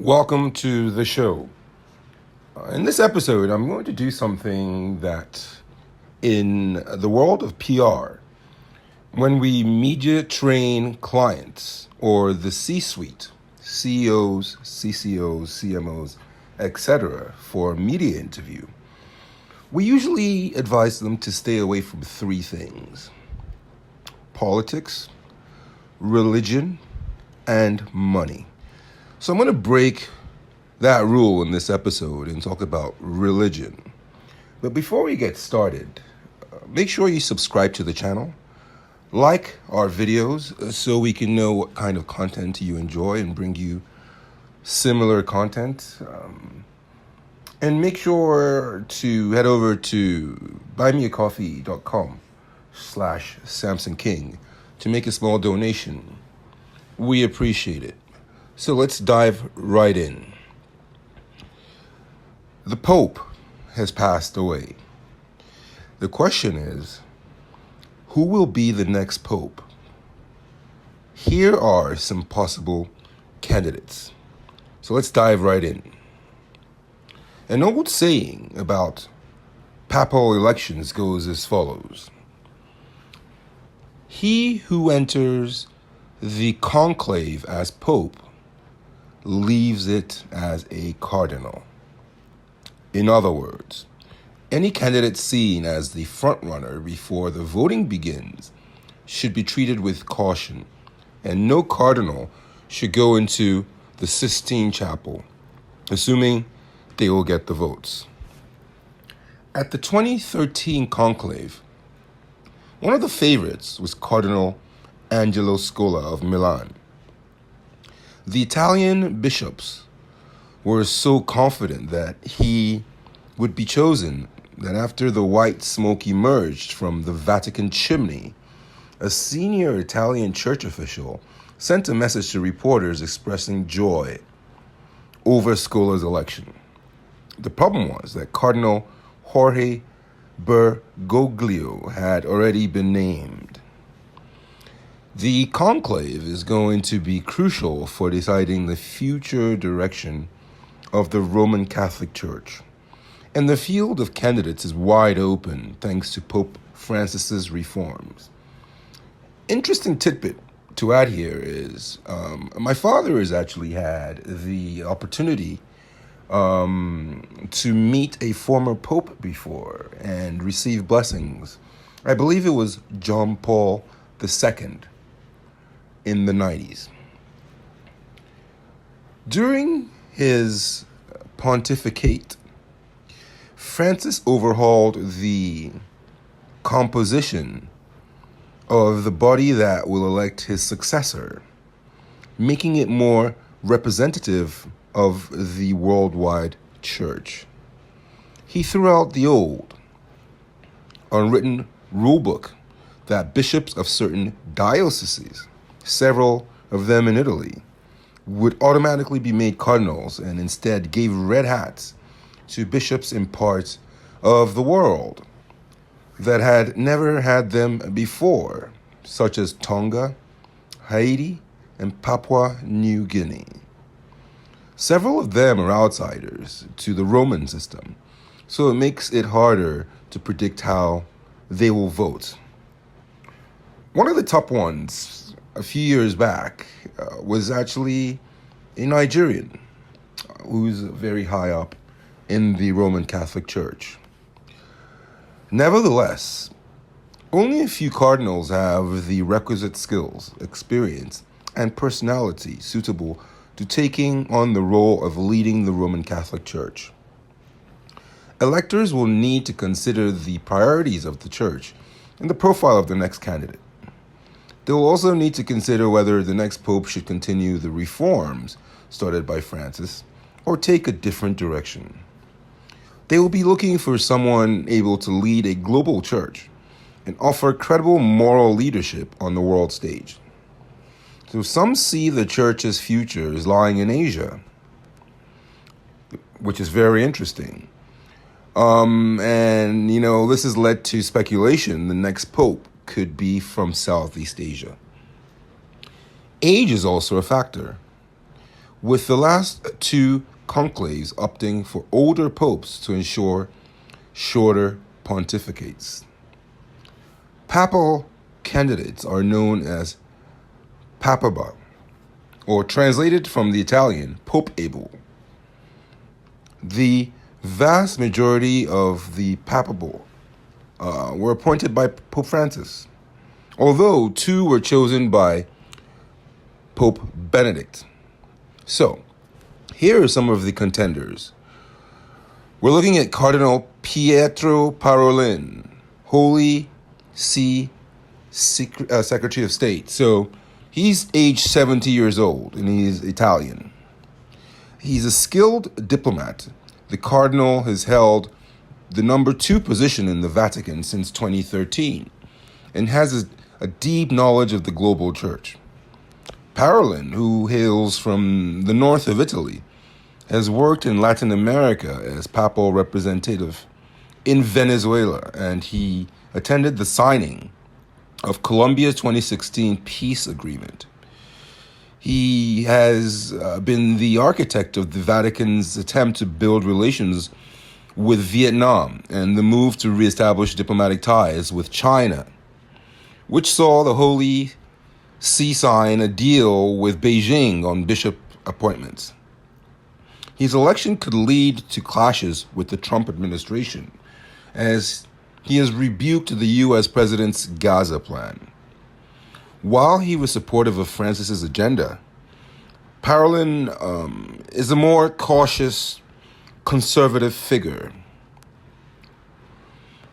Welcome to the show. In this episode, I'm going to do something that in the world of PR, when we media train clients or the C suite, CEOs, CCOs, CMOs, etc., for a media interview, we usually advise them to stay away from three things: politics, religion, and money. So I'm going to break that rule in this episode and talk about religion. But before we get started, make sure you subscribe to the channel, like our videos so we can know what kind of content you enjoy and bring you similar content. And make sure to head over to buymeacoffee.com/Samson King to make a small donation. We appreciate it. So let's dive right in. The Pope has passed away. The question is, who will be the next Pope? Here are some possible candidates. So let's dive right in. An old saying about papal elections goes as follows: he who enters the conclave as Pope leaves it as a cardinal. In other words, any candidate seen as the frontrunner before the voting begins should be treated with caution, and no cardinal should go into the Sistine Chapel, assuming they will get the votes. At the 2013 conclave, one of the favorites was Cardinal Angelo Scola of Milan. The Italian bishops were so confident that he would be chosen that after the white smoke emerged from the Vatican chimney, a senior Italian church official sent a message to reporters expressing joy over Scola's election. The problem was that Cardinal Jorge Bergoglio had already been named. The conclave is going to be crucial for deciding the future direction of the Roman Catholic Church. And the field of candidates is wide open thanks to Pope Francis's reforms. Interesting tidbit to add here is my father has actually had the opportunity to meet a former pope before and receive blessings. I believe it was John Paul II in the 90s. During his pontificate, Francis overhauled the composition of the body that will elect his successor, making it more representative of the worldwide church. He threw out the old, unwritten rulebook that bishops of certain dioceses, several of them in Italy, would automatically be made cardinals, and instead gave red hats to bishops in parts of the world that had never had them before, such as Tonga, Haiti, and Papua New Guinea. Several of them are outsiders to the Roman system, so it makes it harder to predict how they will vote. One of the top ones a few years back was actually a Nigerian who's very high up in the Roman Catholic Church. Nevertheless, only a few cardinals have the requisite skills, experience, and personality suitable to taking on the role of leading the Roman Catholic Church. Electors will need to consider the priorities of the church and the profile of the next candidate. They will also need to consider whether the next pope should continue the reforms started by Francis or take a different direction. They will be looking for someone able to lead a global church and offer credible moral leadership on the world stage. So some see the church's future as lying in Asia, which is very interesting. This has led to speculation the next pope could be from Southeast Asia. Age is also a factor. with the last two conclaves opting for older popes to ensure shorter pontificates. Papal candidates are known as papaba, or translated from the Italian, pope-able. The vast majority of the papable were appointed by Pope Francis, although two were chosen by Pope Benedict. So, here are some of the contenders. We're looking at Cardinal Pietro Parolin, Holy See Secretary of State. So, he's age 70 years old, and he's Italian. He's a skilled diplomat. The cardinal has held the number 2 position in the Vatican since 2013 and has a deep knowledge of the global church. Parolin, who hails from the north of Italy, has worked in Latin America as papal representative in Venezuela, and he attended the signing of Colombia's 2016 peace agreement. He has been the architect of the Vatican's attempt to build relations with Vietnam and the move to reestablish diplomatic ties with China, which saw the Holy See sign a deal with Beijing on bishop appointments. His election could lead to clashes with the Trump administration, as he has rebuked the U.S. president's Gaza plan. While he was supportive of Francis's agenda, Parolin is a more cautious, conservative figure.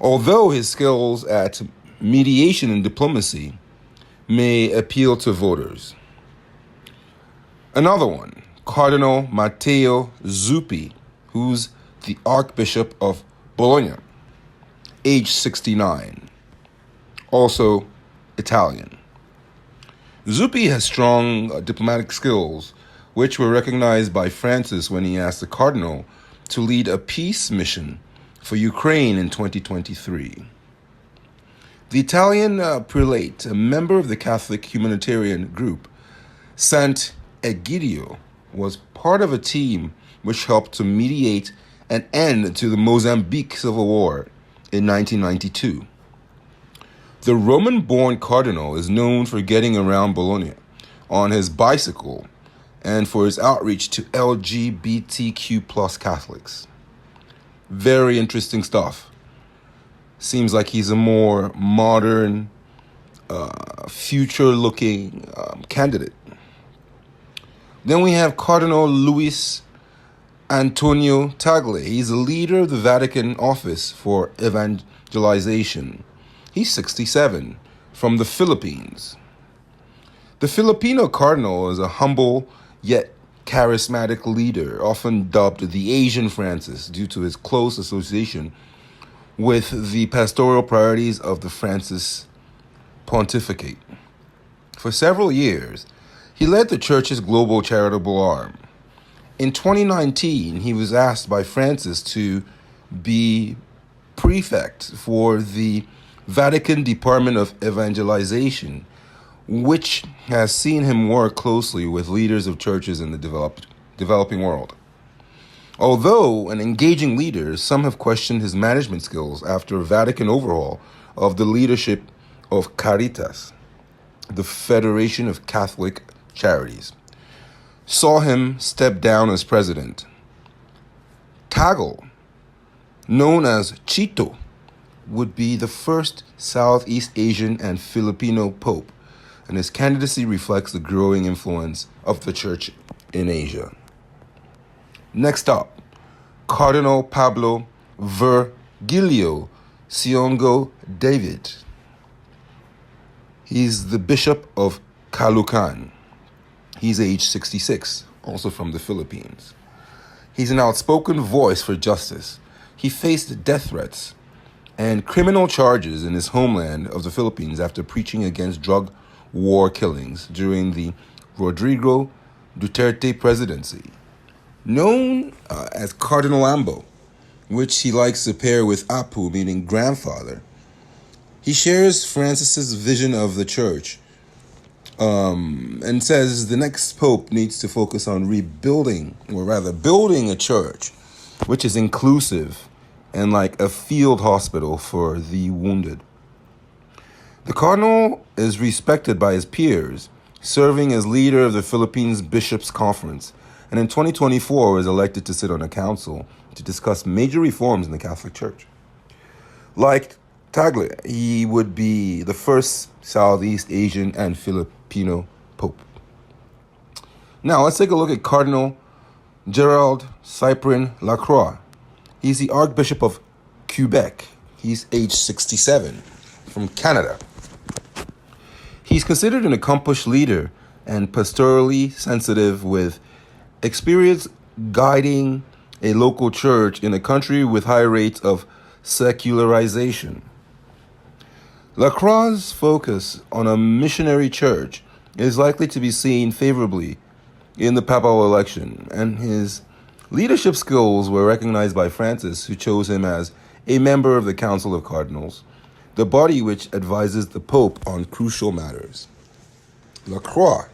Although his skills at mediation and diplomacy may appeal to voters. Another one, Cardinal Matteo Zuppi, who's the Archbishop of Bologna, age 69, also Italian. Zuppi has strong diplomatic skills, which were recognized by Francis when he asked the cardinal to lead a peace mission for Ukraine in 2023. The Italian prelate, a member of the Catholic humanitarian group, Sant'Egidio, was part of a team which helped to mediate an end to the Mozambique Civil War in 1992. The Roman-born cardinal is known for getting around Bologna on his bicycle and for his outreach to LGBTQ plus Catholics. Very interesting stuff. Seems like he's a more modern, future-looking candidate. Then we have Cardinal Luis Antonio Tagle. He's a leader of the Vatican Office for Evangelization. He's 67, from the Philippines. The Filipino cardinal is a humble yet charismatic leader, often dubbed the Asian Francis due to his close association with the pastoral priorities of the Francis pontificate. For several years, he led the church's global charitable arm. In 2019, he was asked by Francis to be prefect for the Vatican Department of Evangelization, which has seen him work closely with leaders of churches in the developing world. Although an engaging leader, some have questioned his management skills after a Vatican overhaul of the leadership of Caritas, the Federation of Catholic Charities, saw him step down as president. Tagle, known as Chito, would be the first Southeast Asian and Filipino pope, and his candidacy reflects the growing influence of the church in Asia. Next up, Cardinal Pablo Virgilio Siongo David. He's the Bishop of Caloocan. He's age 66, also from the Philippines. He's an outspoken voice for justice. He faced death threats and criminal charges in his homeland of the Philippines after preaching against drug war killings during the Rodrigo Duterte presidency. Known as Cardinal Ambo, which he likes to pair with Apu, meaning grandfather, he shares Francis's vision of the church and says the next pope needs to focus on rebuilding, or rather building a church which is inclusive and like a field hospital for the wounded. The cardinal is respected by his peers, serving as leader of the Philippines Bishops' Conference, and in 2024 was elected to sit on a council to discuss major reforms in the Catholic Church. Like Tagle, he would be the first Southeast Asian and Filipino pope. Now let's take a look at Cardinal Gerald Cyprien Lacroix. He's the Archbishop of Quebec. He's age 67, from Canada. He's considered an accomplished leader and pastorally sensitive, with experience guiding a local church in a country with high rates of secularization. Lacroix's focus on a missionary church is likely to be seen favorably in the papal election, and his leadership skills were recognized by Francis, who chose him as a member of the Council of Cardinals, the body which advises the Pope on crucial matters. Lacroix,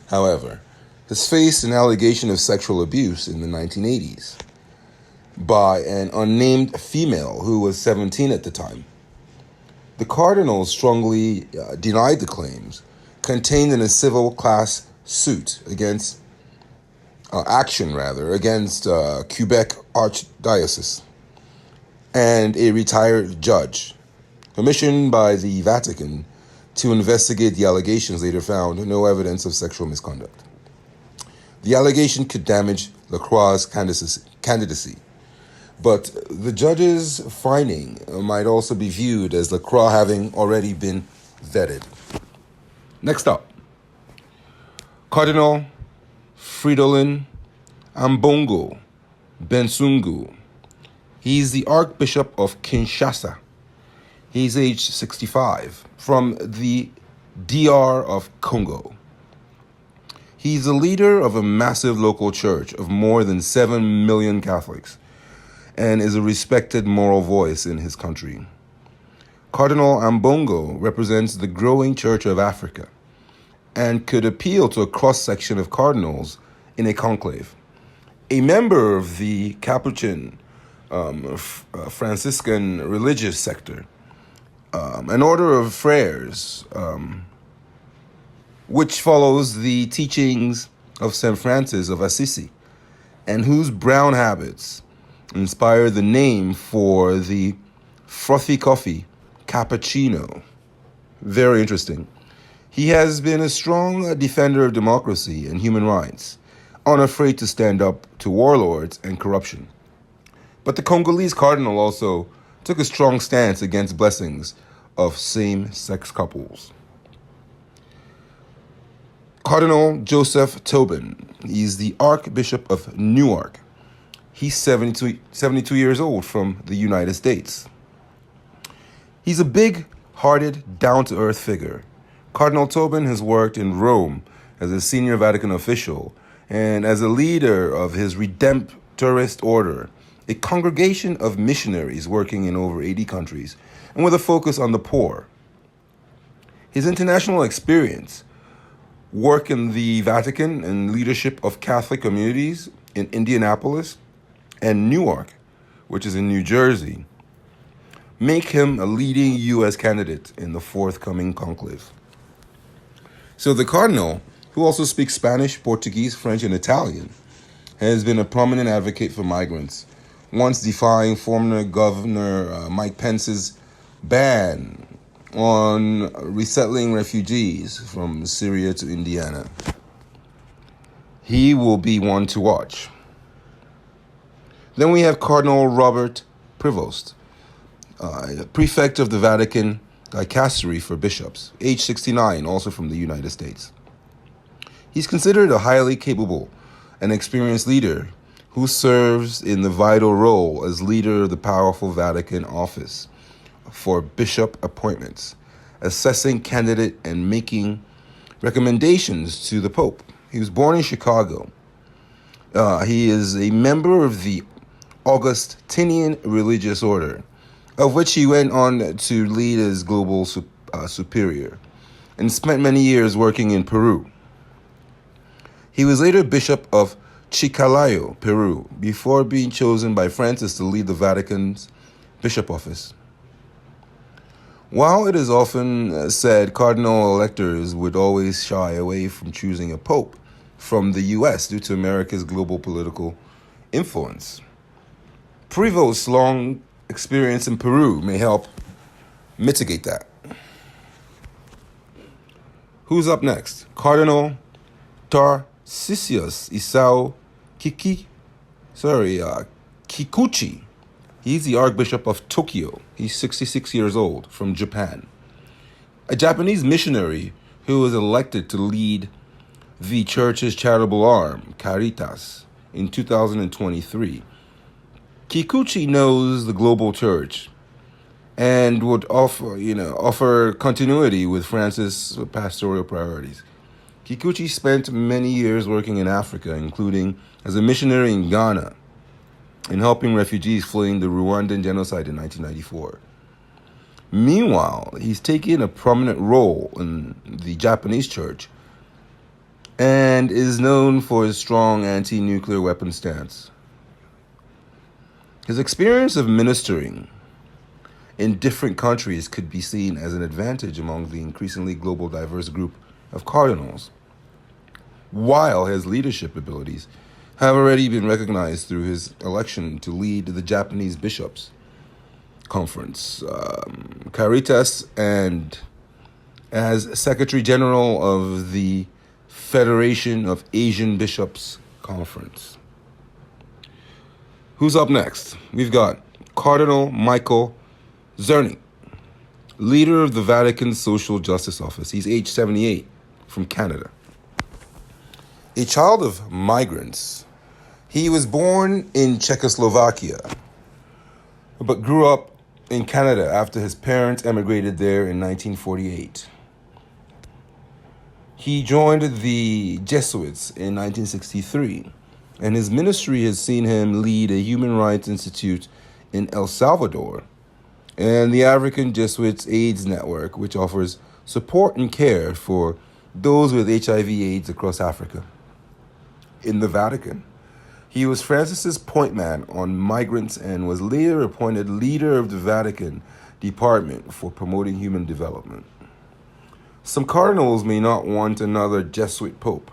however, has faced an allegation of sexual abuse in the 1980s by an unnamed female who was 17 at the time. The cardinal strongly denied the claims, contained in a civil class suit against Quebec Archdiocese and a retired judge. Commissioned by the Vatican to investigate the allegations, later found no evidence of sexual misconduct. The allegation could damage Lacroix's candidacy, but the judge's finding might also be viewed as Lacroix having already been vetted. Next up, Cardinal Fridolin Ambongo Bensungu. He's the Archbishop of Kinshasa. He's aged 65, from the DR of Congo. He's the leader of a massive local church of more than 7 million Catholics and is a respected moral voice in his country. Cardinal Ambongo represents the growing Church of Africa and could appeal to a cross-section of cardinals in a conclave. A member of the Capuchin Franciscan religious sector, an order of friars, which follows the teachings of St. Francis of Assisi, and whose brown habits inspired the name for the frothy coffee, cappuccino. Very interesting. He has been a strong defender of democracy and human rights, unafraid to stand up to warlords and corruption. But the Congolese cardinal also took a strong stance against blessings of same-sex couples. Cardinal Joseph Tobin, he's the Archbishop of Newark. He's 72 years old, from the United States. He's a big-hearted, down-to-earth figure. Cardinal Tobin has worked in Rome as a senior Vatican official and as a leader of his Redemptorist order, a congregation of missionaries working in over 80 countries and with a focus on the poor. His international experience, work in the Vatican and leadership of Catholic communities in Indianapolis and Newark, which is in New Jersey, make him a leading U.S. candidate in the forthcoming conclave. So the cardinal, who also speaks Spanish, Portuguese, French, and Italian, has been a prominent advocate for migrants, once defying former Governor Mike Pence's ban on resettling refugees from Syria to Indiana. He will be one to watch. Then we have Cardinal Robert Prevost, prefect of the Vatican Dicastery for Bishops, age 69, also from the United States. He's considered a highly capable and experienced leader who serves in the vital role as leader of the powerful Vatican office for bishop appointments, assessing candidate and making recommendations to the Pope. He was born in Chicago. He is a member of the Augustinian religious order, of which he went on to lead as global superior. and spent many years working in Peru. He was later Bishop of Chiclayo, Peru, before being chosen by Francis to lead the Vatican's bishop office. While it is often said cardinal electors would always shy away from choosing a pope from the U.S. due to America's global political influence, Prevost's long experience in Peru may help mitigate that. Who's up next? Cardinal Tarcisius Isao Kikuchi. He's the Archbishop of Tokyo. He's 66 years old, from Japan. A Japanese missionary who was elected to lead the church's charitable arm, Caritas, in 2023. Kikuchi knows the global church and would offer continuity with Francis' pastoral priorities. Kikuchi spent many years working in Africa, including as a missionary in Ghana, in helping refugees fleeing the Rwandan genocide in 1994. Meanwhile, he's taken a prominent role in the Japanese church and is known for his strong anti-nuclear weapon stance. His experience of ministering in different countries could be seen as an advantage among the increasingly global diverse group of cardinals, while his leadership abilities have already been recognized through his election to lead the Japanese Bishops' Conference, Caritas, and as Secretary General of the Federation of Asian Bishops' Conference. Who's up next? We've got Cardinal Michael Czerny, leader of the Vatican's Social Justice Office. He's age 78, from Canada. A child of migrants, he was born in Czechoslovakia, but grew up in Canada after his parents emigrated there in 1948. He joined the Jesuits in 1963, and his ministry has seen him lead a human rights institute in El Salvador and the African Jesuits AIDS Network, which offers support and care for those with HIV/AIDS across Africa. In the Vatican, he was Francis's point man on migrants and was later appointed leader of the Vatican Department for Promoting Human Development. Some cardinals may not want another Jesuit pope,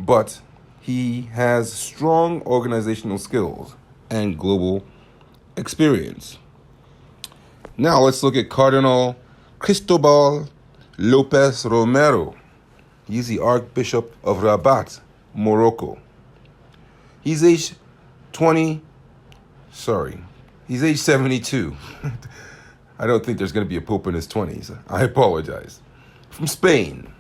but he has strong organizational skills and global experience. Now let's look at Cardinal Cristobal Lopez Romero. He's the Archbishop of Rabat, Morocco. He's age 72. I don't think there's going to be a pope in his 20s. I apologize. From Spain.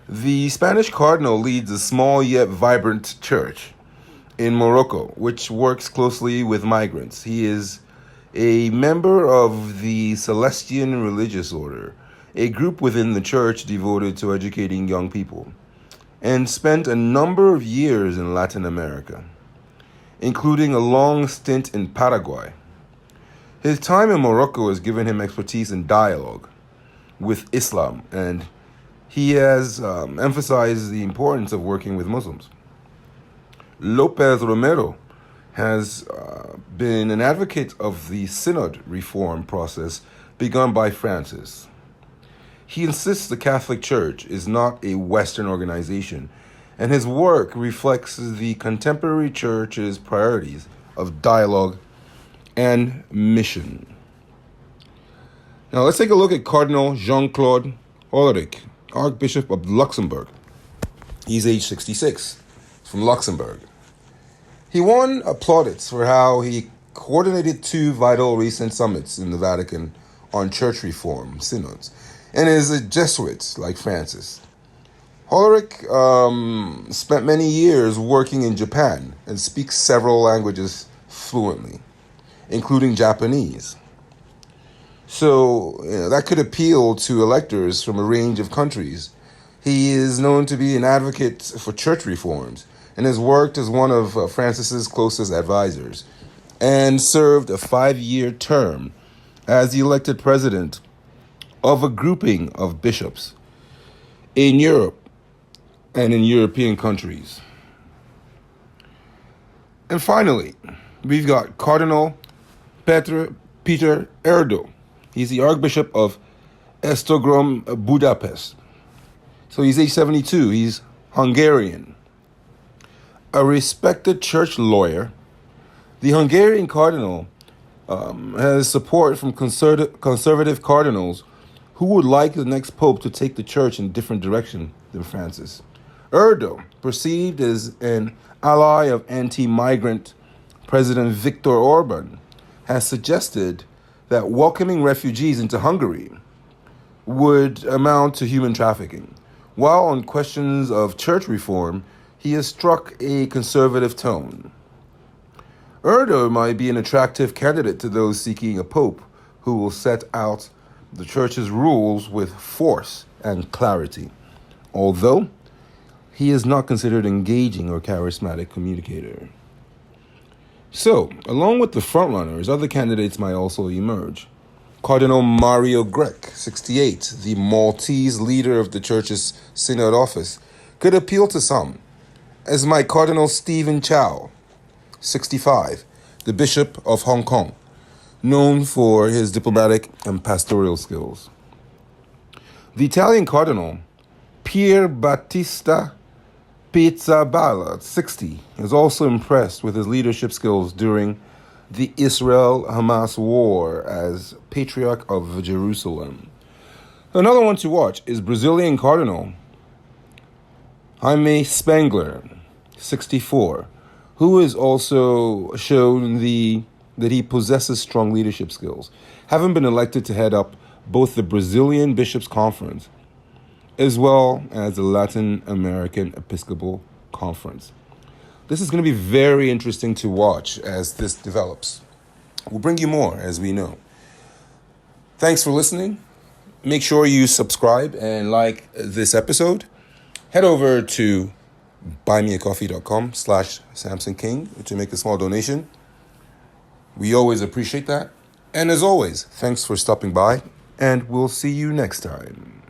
The Spanish cardinal leads a small yet vibrant church in Morocco, which works closely with migrants. He is a member of the Celestian Religious Order, a group within the church devoted to educating young people, and spent a number of years in Latin America, including a long stint in Paraguay. His time in Morocco has given him expertise in dialogue with Islam, and he has emphasized the importance of working with Muslims. Lopez Romero has been an advocate of the synod reform process begun by Francis. He insists the Catholic Church is not a Western organization, and his work reflects the contemporary church's priorities of dialogue and mission. Now let's take a look at Cardinal Jean-Claude Hollerich, Archbishop of Luxembourg. He's age 66, from Luxembourg. He won plaudits for how he coordinated two vital recent summits in the Vatican on church reform synods, and is a Jesuit like Francis. Hollerich spent many years working in Japan and speaks several languages fluently, including Japanese. So that could appeal to electors from a range of countries. He is known to be an advocate for church reforms and has worked as one of Francis's closest advisors and served a 5-year term as the elected president of a grouping of bishops in Europe and in European countries. And finally, we've got Cardinal Peter Erdo. He's the Archbishop of Esztergom, Budapest. So he's age 72. He's Hungarian. A respected church lawyer, the Hungarian cardinal has support from conservative cardinals who would like the next pope to take the church in a different direction than Francis. Erdo, perceived as an ally of anti-migrant President Viktor Orban, has suggested that welcoming refugees into Hungary would amount to human trafficking. While on questions of church reform, he has struck a conservative tone. Erdo might be an attractive candidate to those seeking a pope who will set out the church's rules with force and clarity, although he is not considered engaging or charismatic communicator. So, along with the frontrunners, other candidates might also emerge. Cardinal Mario Grech, 68, the Maltese leader of the church's synod office, could appeal to some, as might Cardinal Stephen Chow, 65, the Bishop of Hong Kong, known for his diplomatic and pastoral skills. The Italian Cardinal Pier Battista Pizzaballa, 60, is also impressed with his leadership skills during the Israel-Hamas war as Patriarch of Jerusalem. Another one to watch is Brazilian Cardinal Jaime Spengler, 64, who is also shown that he possesses strong leadership skills, having been elected to head up both the Brazilian Bishops' Conference as well as the Latin American Episcopal Conference. This is going to be very interesting to watch as this develops. We'll bring you more as we know. Thanks for listening. Make sure you subscribe and like this episode. Head over to buymeacoffee.com/Samson King to make a small donation. We always appreciate that. And as always, thanks for stopping by, and we'll see you next time.